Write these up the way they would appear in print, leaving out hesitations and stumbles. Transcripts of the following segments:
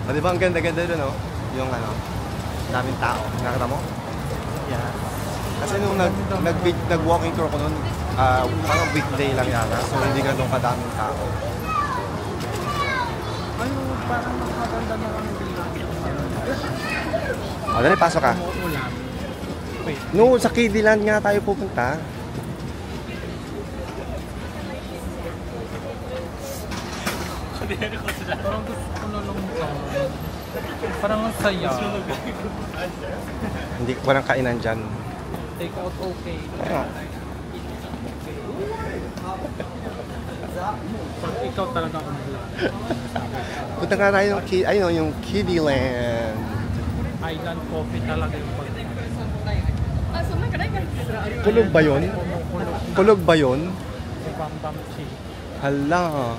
O, di ba ang ganda-ganda doon, no? Yung ano, daming tao. Nakita mo? Yeah. Kasi nung nag-walking tour ko noon, parang weekday lang yata. So, hindi ganun kadaming tao. Ano, parang mas maganda na kami bilang. O, dali, pasok ka. Umuulan. Wait. No, sa Kidiland nga tayo pupunta. Parang gusto ko na lang ito. Parang ang saya. Hindi, walang kainan dyan. Take out okay. Pag ikaw talaga ang vlog. Punta nga tayo yung Kidiland. Island coffee talaga yung pag... Kulog ba yun? Kulog ba yun? Si Bam Bam Chi. Hala.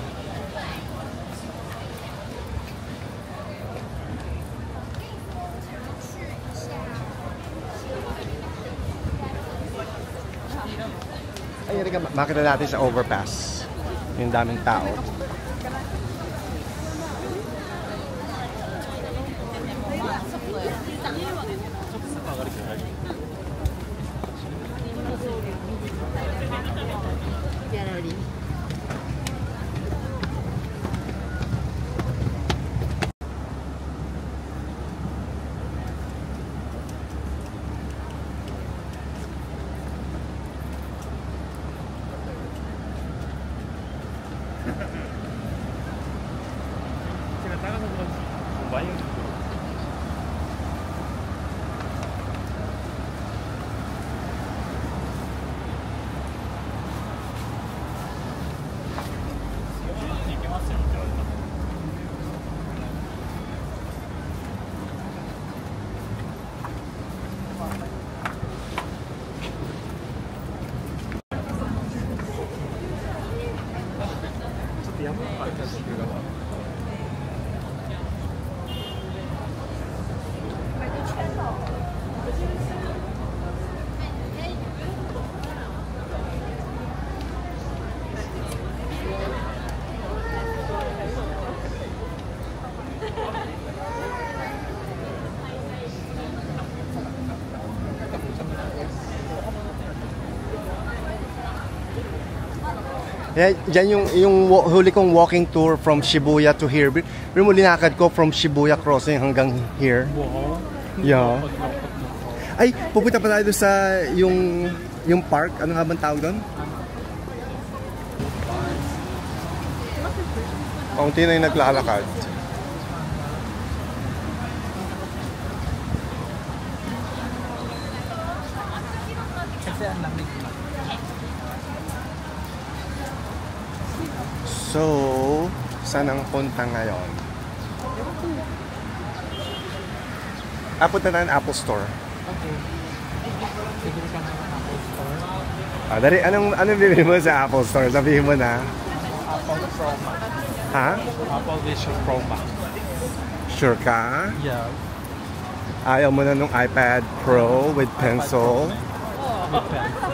Ay, makita natin sa overpass. Yung daming tao. Yan yung huli kong walking tour from Shibuya to here. Pero mo linakad ko from Shibuya crossing hanggang here. Wow. Yeah. Ay, pupunta pa tayo sa yung park. Ano nga bang tawag doon? Kaunti na yung naglalakad. Kasi ang lamig na. So, saan ang punta ngayon? Punta na ng Apple Store. Okay. Siguro ka na ng Apple Store. Dari, anong bibili mo sa Apple Store? Sabihin mo na. Apple Pro Max. Ha? Apple Vision Pro Max. Sure ka? Yeah. Ayaw mo na nung iPad Pro with pencil? With pencil.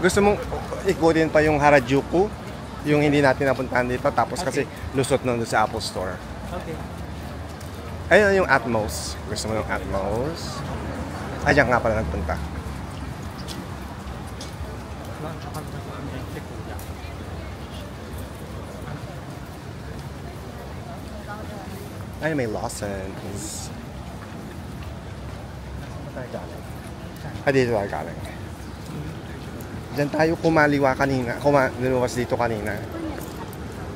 Gusto mong ikutin pa yung Harajuku? Yung hindi natin napuntahan dito. Tapos kasi lusot na doon sa Apple Store. Okay. Ayun yung Atmos. Gusto mo yung Atmos? Diyan nga pala nagpunta. Ay, may Lawson's. Dito tayo galing. Diyan tayo kumaliwa kanina. Luluwas dito kanina.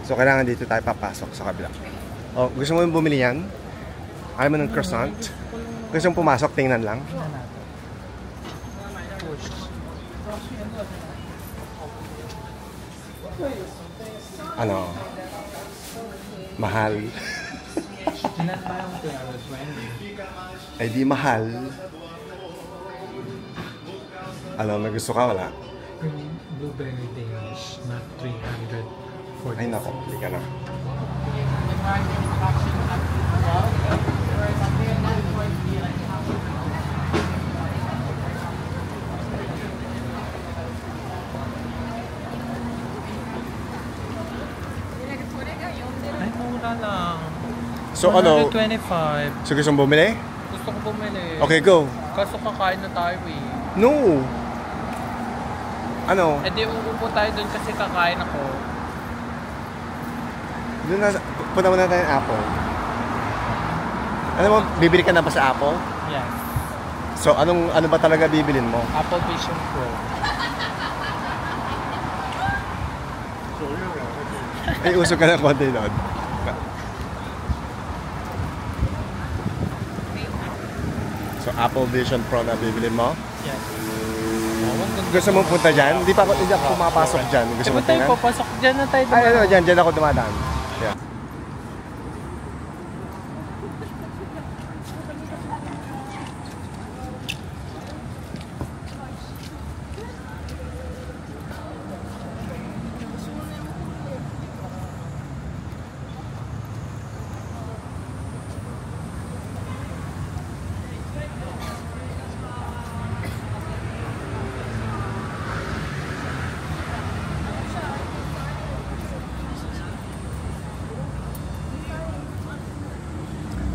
So, kailangan dito tayo papasok sa kabila. Oh, gusto mo yung bumili yan? Ayaw mo ng croissant? Gusto mong pumasok? Tingnan lang. Ano? Mahal. Ay di mahal. Ano, may gusto ka? Wala? Blueberry Danish, not 340. Ay nako, hindi ka na. Ay, mura mura lang. So ano? 125. So gusto mong bumili? Gusto ko bumili. Okay, go. Kaso kakain na tayo eh. No! Ano? Eh di uupo tayo dun kasi kakain ako. Doon na, punta muna tayo ng Apple. Ano mo, bibili ka na ba sa Apple? Yes. So, ano ba talaga bibilin mo? Apple Vision Pro. Ay, usog ka ng konti doon. So, Apple Vision Pro na bibilin mo? Yes. Gusto mo punta dyan? Hindi ako pumapasok dyan. Gusto mo Diba tayo tingnan? papasok dyan na tayo Ay, ano, dyan ako dumadaan. Yeah.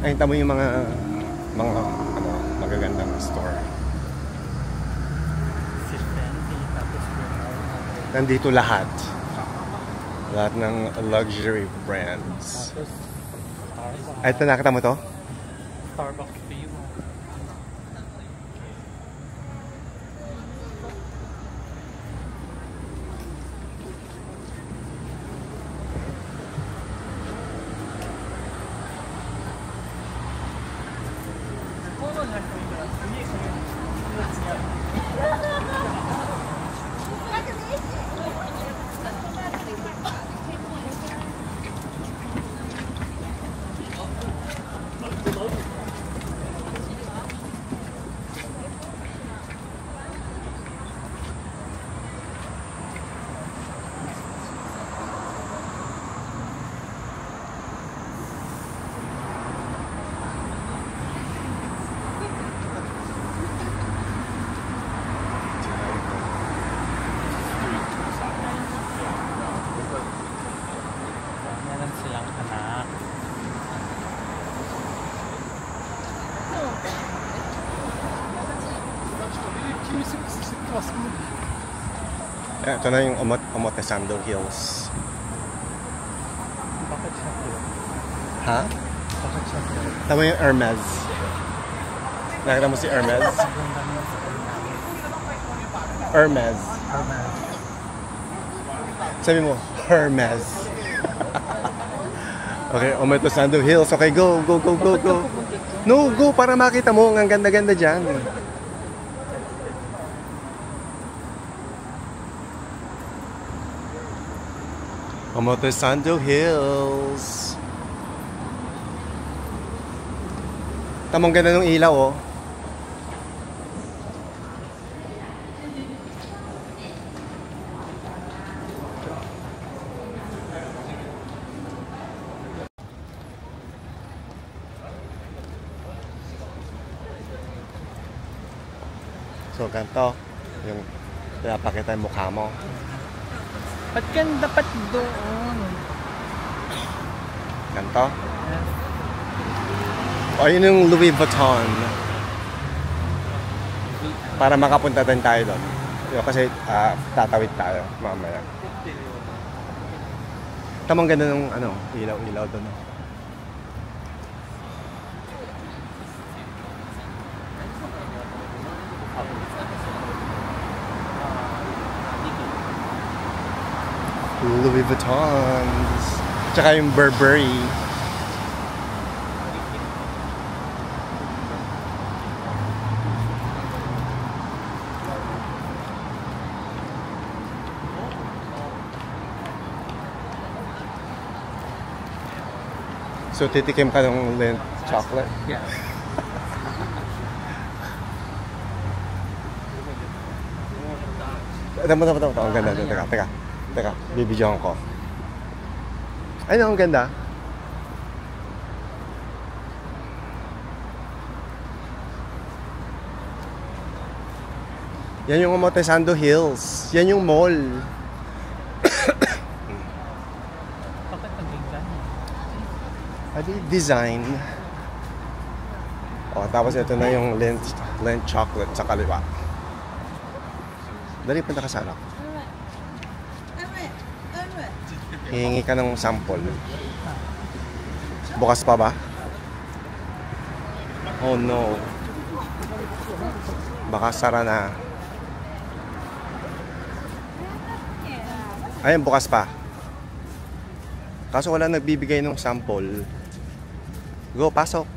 Ay, tamo yung mga magagandang store. Si Fendi, tapos Nandito lahat. Lahat ng luxury brands. tapos Starbucks. Ay, ito nakita mo to? Starbucks fee mo. Meron silang anak. Ito na yung Omotesando Hills. Bakit siya po? Ha? Bakit siya po? Tama yung Hermes. Nakita mo si Hermes? Ang ganda niya sa kanya. Hermes. Hermes. Sabi mo, Hermes. Okay, Omotesando Hills. Okay, go. No, go para makita mo ang ganda-ganda dyan. Omotesando Hills. Tamang ganda ng ilaw, oh. So, ganito. Yung pinapakita yung mukha mo. Ba't yan dapat doon? Ganito. O, yun yung Louis Vuitton. Para makapunta din tayo doon. Yun, kasi tatawid tayo mamaya. Tamang ganda ng ilaw-ilaw doon. Louis Vuittons. Tsaka yung Burberry. So, titikim ka ng Lindt chocolate? Yeah. Tama. Ang ganda. Teka. Bibidyohan ko. Ay, ang ganda. Yan yung Omotesando Hills. Yan yung mall. Bakit naging gano'n? Adi design. O, tapos ito na yung Lindt chocolate sa kaliwa. Dali, punta ka sa anak. Hihingi ka ng sample. Bukas pa ba? Oh no. Baka sara na. Ayun, bukas pa. Kaso wala nagbibigay ng sample. Go, pasok.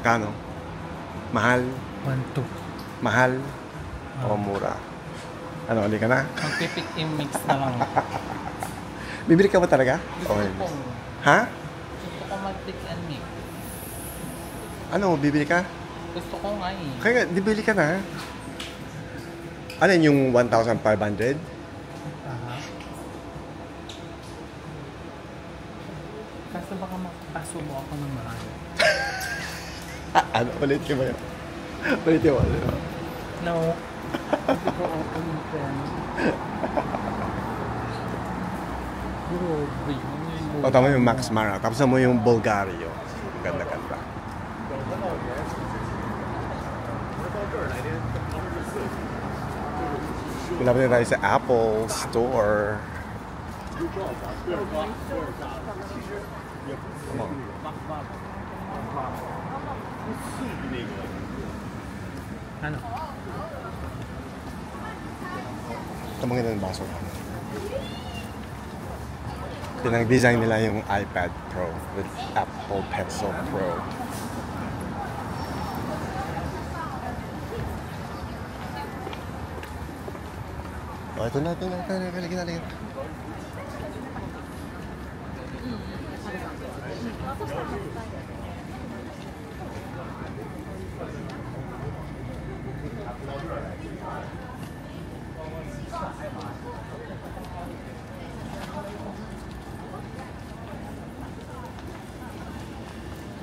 Kano? Mahal? 1-2. Mahal? O mura? Ano, uli ka na? Magpipick in mix na lang. Bibili ka ba talaga? Gusto Okay. ko. Ha? Gusto ko mag-pick and mix. Ano, bibili ka? Gusto ko nga eh. Kaya nga, bibili ka na. Ano yun, yung 1,500? Aha. Kaso baka makapasubo ako ng marami. Ano, ulit ka ba yun? Ulit yun, ano? No. Hindi ko open yung pen. Grabe. O, tama yung Max Mara. Tapos mo yung Bulgario. Ganda-ganda. Malapit na tayo sa Apple Store. Ano? Tumangin na ng baso. Pinag-design nila yung iPad Pro with Apple Pencil Pro. Oh, ito na. Lagyan.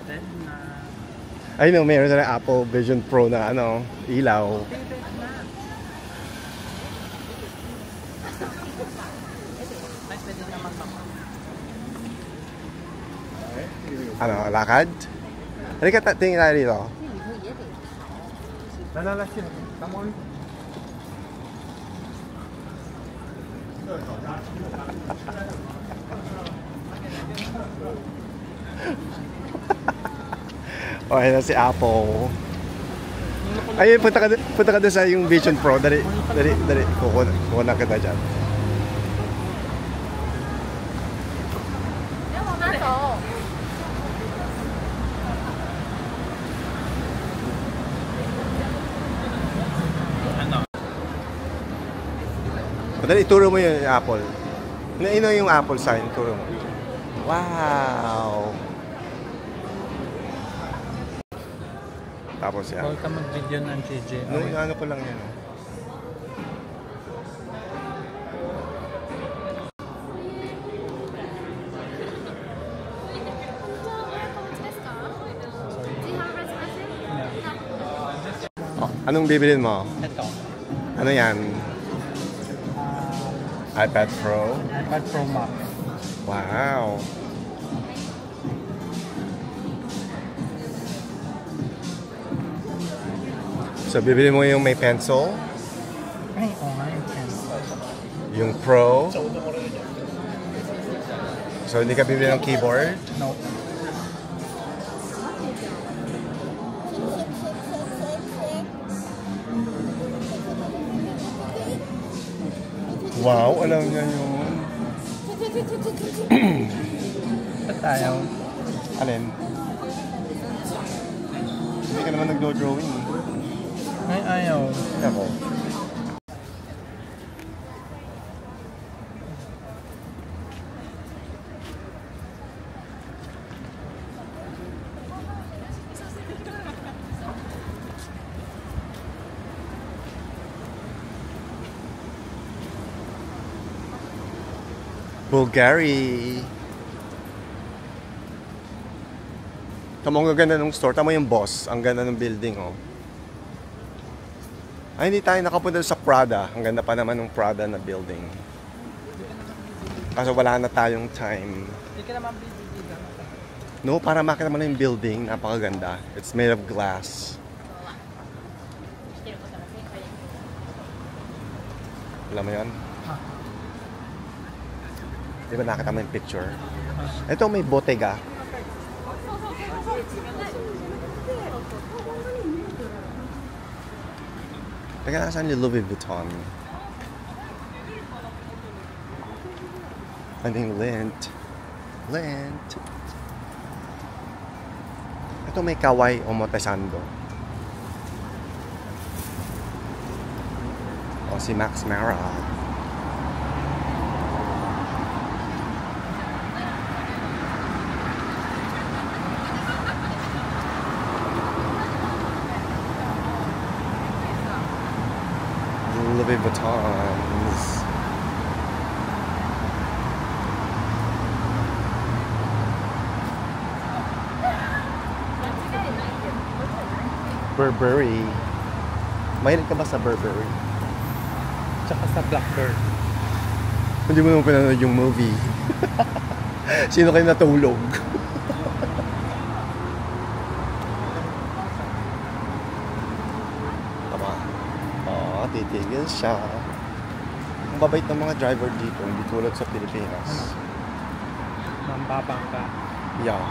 Then, Ay no, mayroon na Apple Vision Pro na ano, ilaw. ay, pwede naman ako. Ano, lakad? Halika, tingin tayo dito. Nalalasin. Come on. Okay na si Apple. Ayun, punta ka doon sa yung Vision Pro. Dali. Kukunan kita dyan. Ano? Dali, ituro mo yung Apple. Ino yung Apple sign, ituro mo. Wow! Tapos yan. Huwag ka mag-video ng JJ. Ano ko lang yan. Oh. Oh, anong bibilin mo? Ito. Ano yan? iPad Pro? iPad Pro Max. Wow! So, bibili mo yung may pencil, Ay, oo nga yung pencil. yung Pro. So, hindi ka bibili ng keyboard. No. Wow, alam niya yun. Ba't ayaw? Alin? Hindi ka naman nagdo-drawing. Ay, ayaw. Ako. Bulgari. Tama, ang ganda ng store. Tama yung boss. Ang ganda ng building, oh. Ay, hindi tayo nakapunta sa Prada. Ang ganda pa naman ng Prada na building. Kaso wala na tayong time. Hindi ka naman busy dito. No, para makita mo na yung building. Napakaganda. It's made of glass. Alam mo yun? Di ba nakita mo yung picture? Ito may botega. Teka, nasaan yung Louis Vuitton? I think Lint. Ito may Kawai Omotesando. O si Max Mara. Louis Vuittons. Burberry. Mahilig ka ba sa Burberry? Tsaka sa Blackbird. Hindi mo naman pinanood yung movie. Sino kayo natulog? Tama. Oo, titigil siya. Ang babait ng mga driver dito, hindi tulad sa Pilipinas. Mambabang ka. Yeah.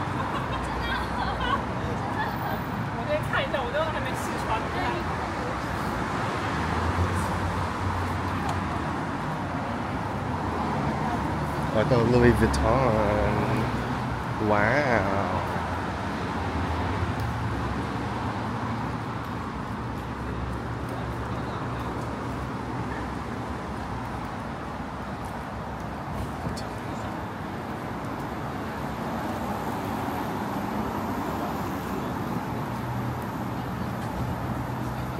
我今天看一下，我都还没试穿。 Ito, Louis Vuitton. Wow.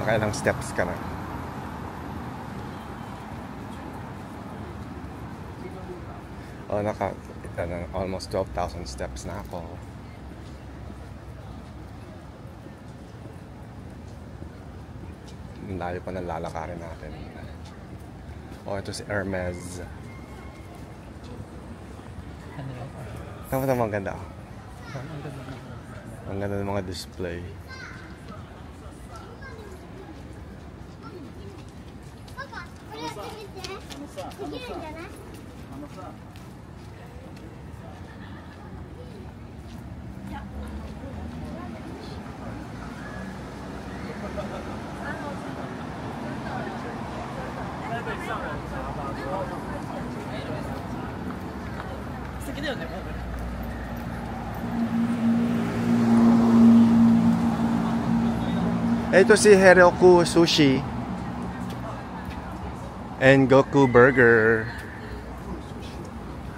Nakailang steps ka na? Oh, almost 12,000 steps na ako. Ang layo pa ng lalakarin natin. Oh, ito si Hermes. Ano yun? Tama-tama, ang ganda. Ang ganda naman. Ang ganda ng mga display. Ito si Heroku Sushi and Goku Burger.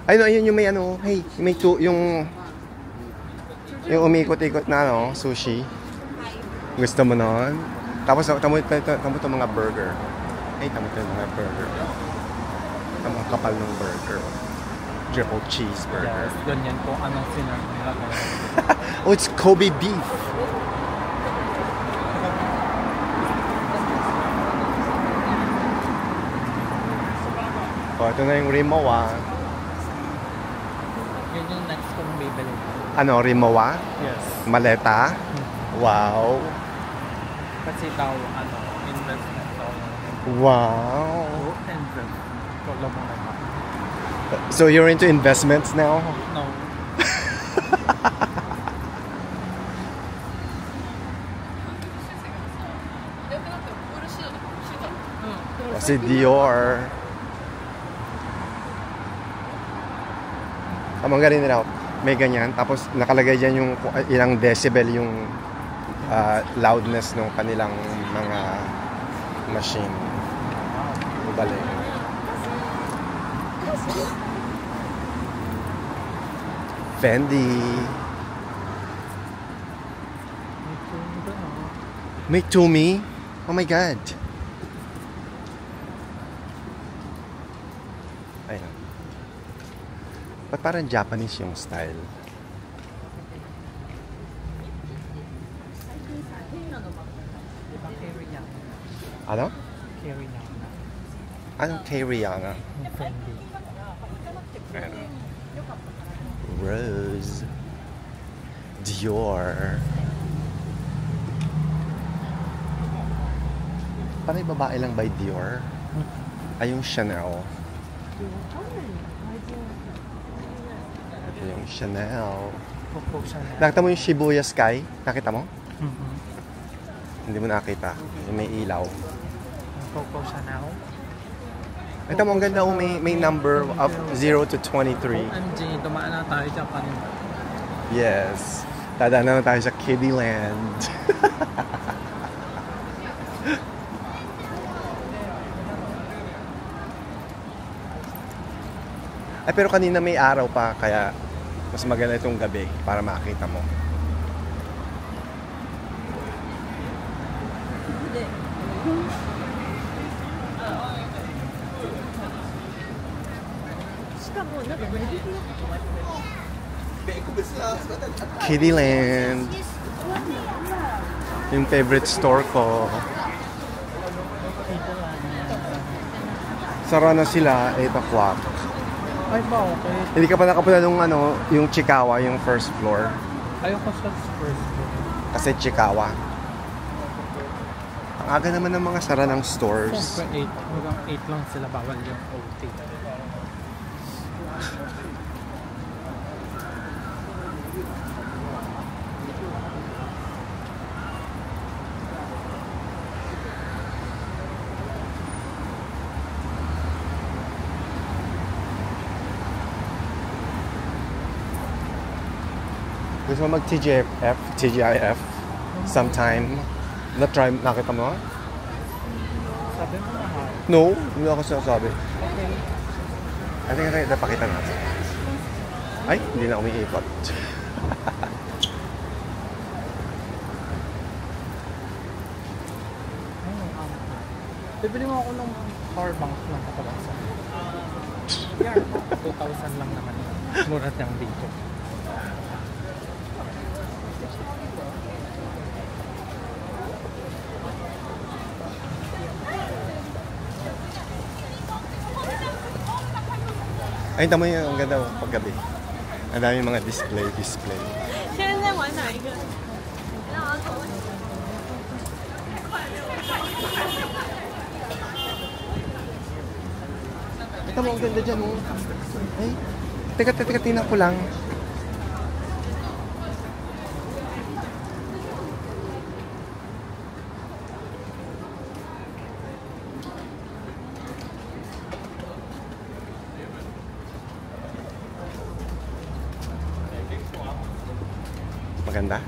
Ay no, ayun yung may ano, hey, may yung umikot-ikot na ano, sushi. Gusto mo nun? Tapos tamo itong mga burger. Ay, tamo itong mga burger. Tamo ang kapal ng burger. Triple cheeseburger. Yes, ganyan kung anong sinabi nila. Oh, it's Kobe beef. Oh, ito na yung Rimowa. Yun yung next kong bibili. Ano, Rimowa? Yes. Maleta? Wow. Kasi daw, investment daw. Wow. Investment. Wala mo naman. So you're into investments now? No. Si Dior. Tamang galing nila. May ganyan. Tapos nakalagay dyan yung ilang decibel yung loudness ng kanilang mga machine. Ubalik. Fendi. Make to me? Oh my God. Ayun. Ba't parang Japanese yung style? Ano? Carry na. Anong kay Rihanna? Yung friendly. Ayan. Rose. Dior. Panay babae lang by Dior. Ay, yung Chanel. Ito yung Chanel. Coco Chanel. Nakita mo yung Shibuya Sky? Nakita mo? Mhm. Hindi mo nakita. Yung may ilaw. Coco Chanel. Ito mo, ang ganda. Oh, may number of 0 to 23. OMG, dumaan na tayo dyan kanina. Yes. Tadaan naman tayo sa Kiddyland. Ay, pero kanina may araw pa, kaya mas maganda itong gabi para makita mo. Kiddyland. Yung favorite store ko. Sara na sila, 8 o'clock. Ay ba, okay. Hindi ka pa nakapunta nung ano, yung Chikawa, yung first floor. Ayoko sa first floor. Kasi Chikawa. Ang aga naman ng mga sara ng stores. Siyempre 8. Hanggang 8 lang sila, bawal yung OT. Gusto mo mag-TGIF? TGIF? Sometime? Na-try, nakita mo? Sabi mo na ha. No, hindi ako sinasabi. Okay. I think napakita natin. Ay, hindi na umiikot. Bibili mo ako ng power bank ng katabasan. Yan, 2,000 lang naman. Mura lang dito. Ay, tama yun. Ang ganda paggabi. Ang dami mga display. 现在在玩哪一个？让我走。 Ito mo, ang ganda dyan, oh. Ay, teka, tingnan ko lang. Maganda?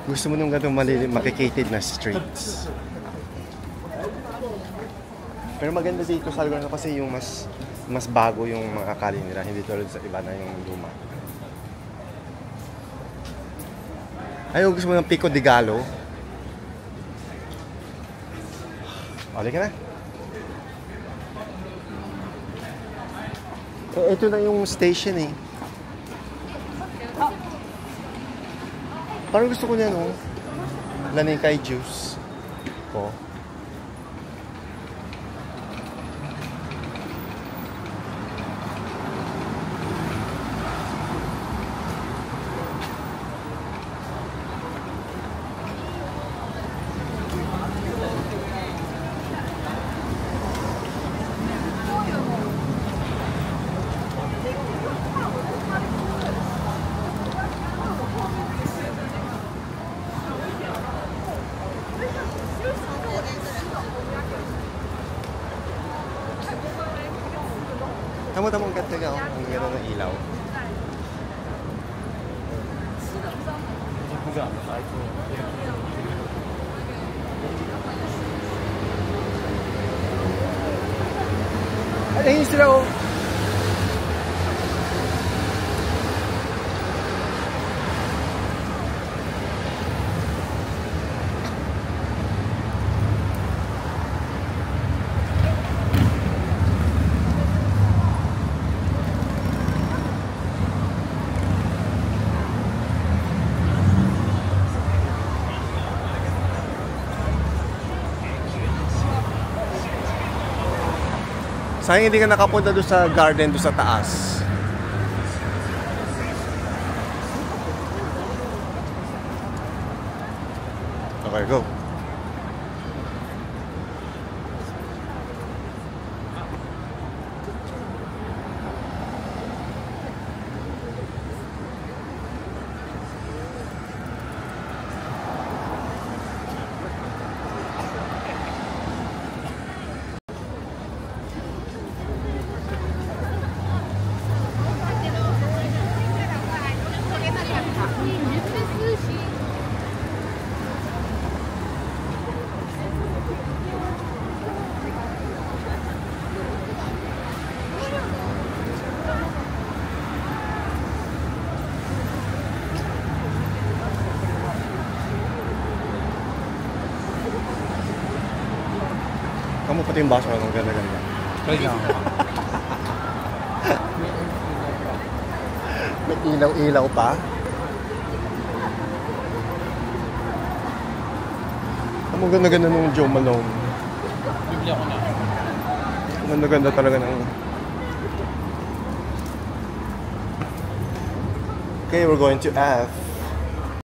Gusto mo nung gano'ng makikated na streets. Pero maganda dito sa Algarve kasi yung mas bago yung mga kali nila, hindi tulad sa iba na yung luma. Ayaw, gusto mo ng Pico de Gallo? Oli ka na. Ito na yung station eh. Parang gusto ko niya, no? Lanikay juice. Oh. Tama-tama ang ganda nga, ang ganda ng ilaw. Ayun sila, oh. Sayang hindi ka nakapunta doon sa garden doon sa taas. Okay, go. Kamu pati yung baso ng ganda-ganda. Try lang. May ilaw-ilaw pa. Kamu ganda-ganda nung Joe Malone. Bibili ako na. Ganda-ganda talaga ng... Okay, we're going to F.